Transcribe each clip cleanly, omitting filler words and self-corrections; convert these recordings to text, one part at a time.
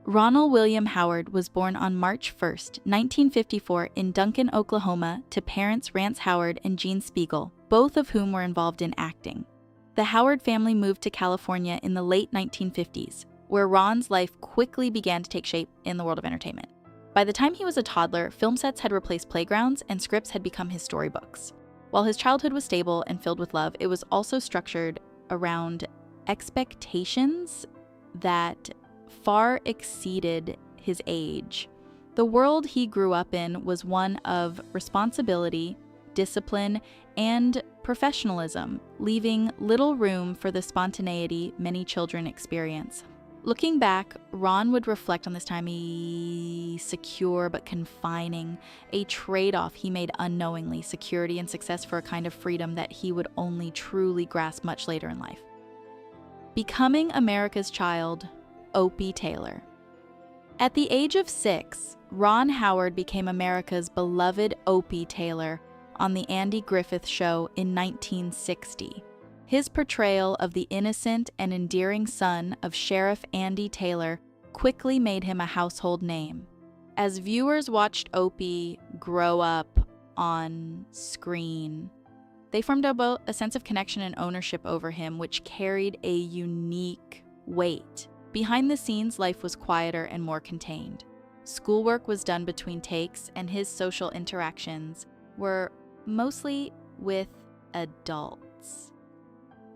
Ronald William Howard was born on March 1st, 1954 in Duncan, Oklahoma, to parents Rance Howard and Jean Spiegel, both of whom were involved in acting. The Howard family moved to California in the late 1950s, where Ron's life quickly began to take shape in the world of entertainment. By the time he was a toddler, film sets had replaced playgrounds and scripts had become his storybooks. While his childhood was stable and filled with love, it was also structured around expectations that far exceeded his age. The world he grew up in was one of responsibility, discipline, and professionalism, leaving little room for the spontaneity many children experience. Looking back, Ron would reflect on this time secure but confining, a trade-off he made unknowingly, security and success for a kind of freedom that he would only truly grasp much later in life. Becoming America's child, Opie Taylor. At the age of 6, Ron Howard became America's beloved Opie Taylor on the Andy Griffith Show in 1960. His portrayal of the innocent and endearing son of Sheriff Andy Taylor quickly made him a household name. As viewers watched Opie grow up on screen, they formed a sense of connection and ownership over him, which carried a unique weight. Behind the scenes, life was quieter and more contained. Schoolwork was done between takes, and his social interactions were mostly with adults.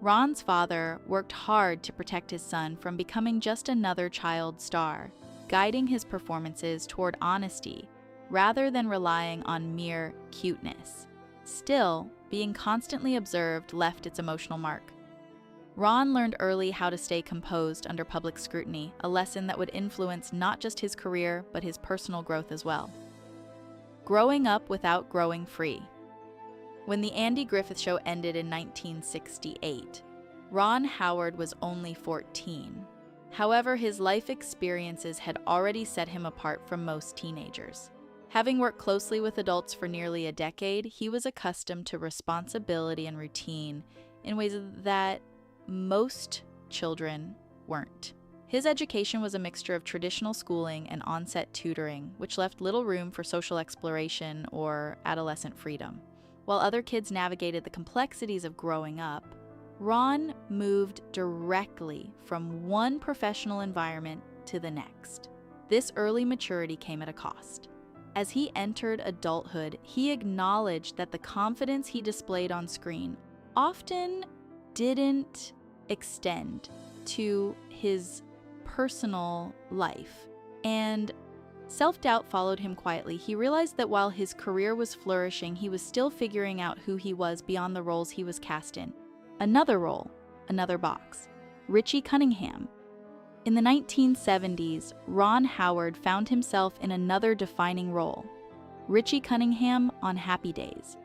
Ron's father worked hard to protect his son from becoming just another child star, guiding his performances toward honesty rather than relying on mere cuteness. Still, being constantly observed left its emotional mark. Ron learned early how to stay composed under public scrutiny, a lesson that would influence not just his career, but his personal growth as well. Growing up without growing free. When the Andy Griffith Show ended in 1968, Ron Howard was only 14. However, his life experiences had already set him apart from most teenagers. Having worked closely with adults for nearly a decade, he was accustomed to responsibility and routine in ways that most children weren't. His education was a mixture of traditional schooling and on-set tutoring, which left little room for social exploration or adolescent freedom. While other kids navigated the complexities of growing up, Ron moved directly from one professional environment to the next. This early maturity came at a cost. As he entered adulthood, he acknowledged that the confidence he displayed on screen often didn't extend to his personal life, and self-doubt followed him quietly. He realized that while his career was flourishing, he was still figuring out who he was beyond the roles he was cast in. Another role, another box. Richie Cunningham. In the 1970s, Ron Howard found himself in another defining role, Richie Cunningham on Happy Days.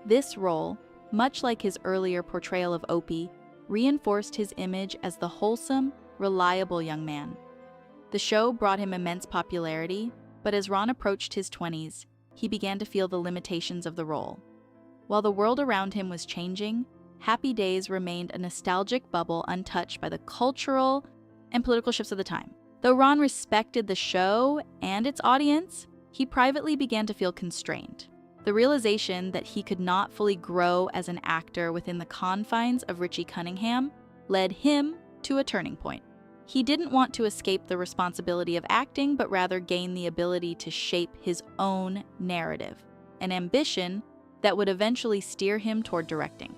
This role, much like his earlier portrayal of Opie, reinforced his image as the wholesome, reliable young man. The show brought him immense popularity, but as Ron approached his 20s, he began to feel the limitations of the role. While the world around him was changing, Happy Days remained a nostalgic bubble untouched by the cultural and political shifts of the time. Though Ron respected the show and its audience, he privately began to feel constrained. The realization that he could not fully grow as an actor within the confines of Richie Cunningham led him to a turning point. He didn't want to escape the responsibility of acting, but rather gain the ability to shape his own narrative, an ambition that would eventually steer him toward directing.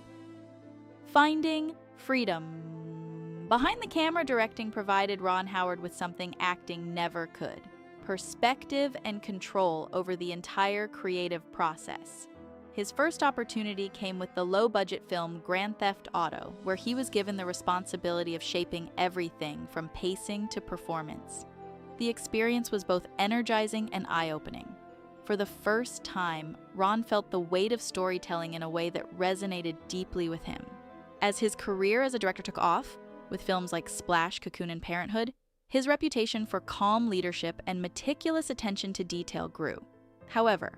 Finding freedom. Behind the camera, directing provided Ron Howard with something acting never could: perspective and control over the entire creative process. His first opportunity came with the low-budget film Grand Theft Auto, where he was given the responsibility of shaping everything from pacing to performance. The experience was both energizing and eye-opening. For the first time, Ron felt the weight of storytelling in a way that resonated deeply with him. As his career as a director took off, with films like Splash, Cocoon, and Parenthood, his reputation for calm leadership and meticulous attention to detail grew. However,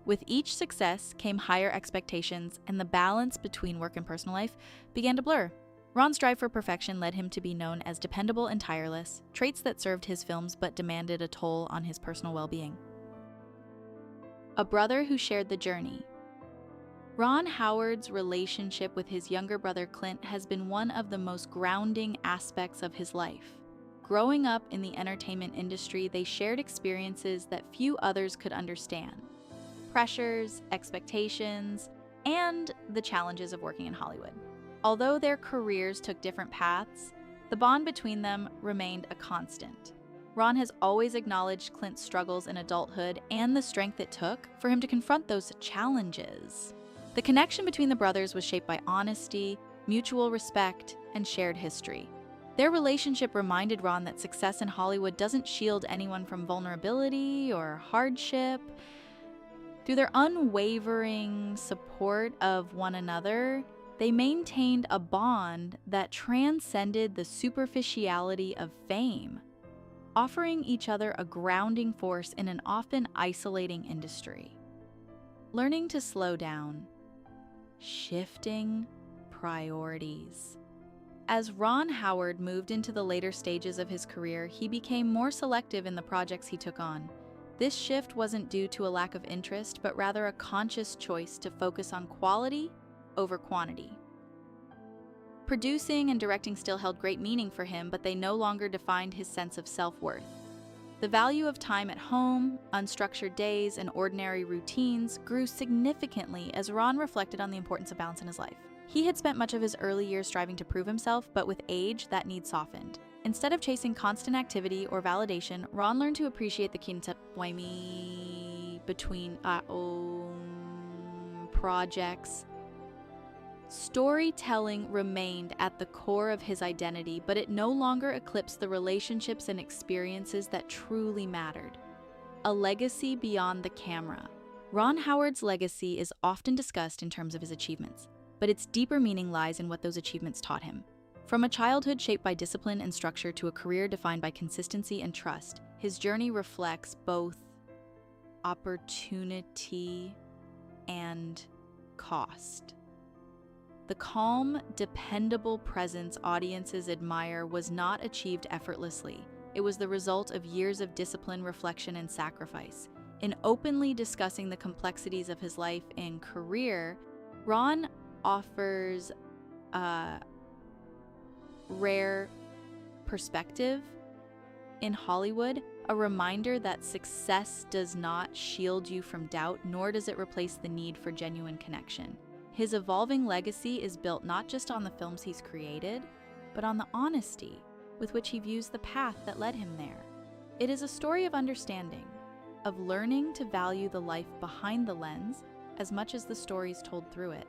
with each success came higher expectations, and the balance between work and personal life began to blur. Ron's drive for perfection led him to be known as dependable and tireless, traits that served his films but demanded a toll on his personal well-being. A brother who shared the journey. Ron Howard's relationship with his younger brother Clint has been one of the most grounding aspects of his life. Growing up in the entertainment industry, they shared experiences that few others could understand. Pressures, expectations, and the challenges of working in Hollywood. Although their careers took different paths, the bond between them remained a constant. Ron has always acknowledged Clint's struggles in adulthood and the strength it took for him to confront those challenges. The connection between the brothers was shaped by honesty, mutual respect, and shared history. Their relationship reminded Ron that success in Hollywood doesn't shield anyone from vulnerability or hardship. Through their unwavering support of one another, they maintained a bond that transcended the superficiality of fame, offering each other a grounding force in an often isolating industry. Learning to slow down. Shifting priorities. As Ron Howard moved into the later stages of his career, he became more selective in the projects he took on. This shift wasn't due to a lack of interest, but rather a conscious choice to focus on quality over quantity. Producing and directing still held great meaning for him, but they no longer defined his sense of self-worth. The value of time at home, unstructured days, and ordinary routines grew significantly as Ron reflected on the importance of balance in his life. He had spent much of his early years striving to prove himself, but with age, that need softened. Instead of chasing constant activity or validation, Ron learned to appreciate the kinta between projects. Storytelling remained at the core of his identity, but it no longer eclipsed the relationships and experiences that truly mattered. A legacy beyond the camera. Ron Howard's legacy is often discussed in terms of his achievements, but its deeper meaning lies in what those achievements taught him. From a childhood shaped by discipline and structure to a career defined by consistency and trust, his journey reflects both opportunity and cost. The calm, dependable presence audiences admire was not achieved effortlessly. It was the result of years of discipline, reflection, and sacrifice. In openly discussing the complexities of his life and career, Ron offers a rare perspective in Hollywood, a reminder that success does not shield you from doubt, nor does it replace the need for genuine connection. His evolving legacy is built not just on the films he's created, but on the honesty with which he views the path that led him there. It is a story of understanding, of learning to value the life behind the lens as much as the stories told through it.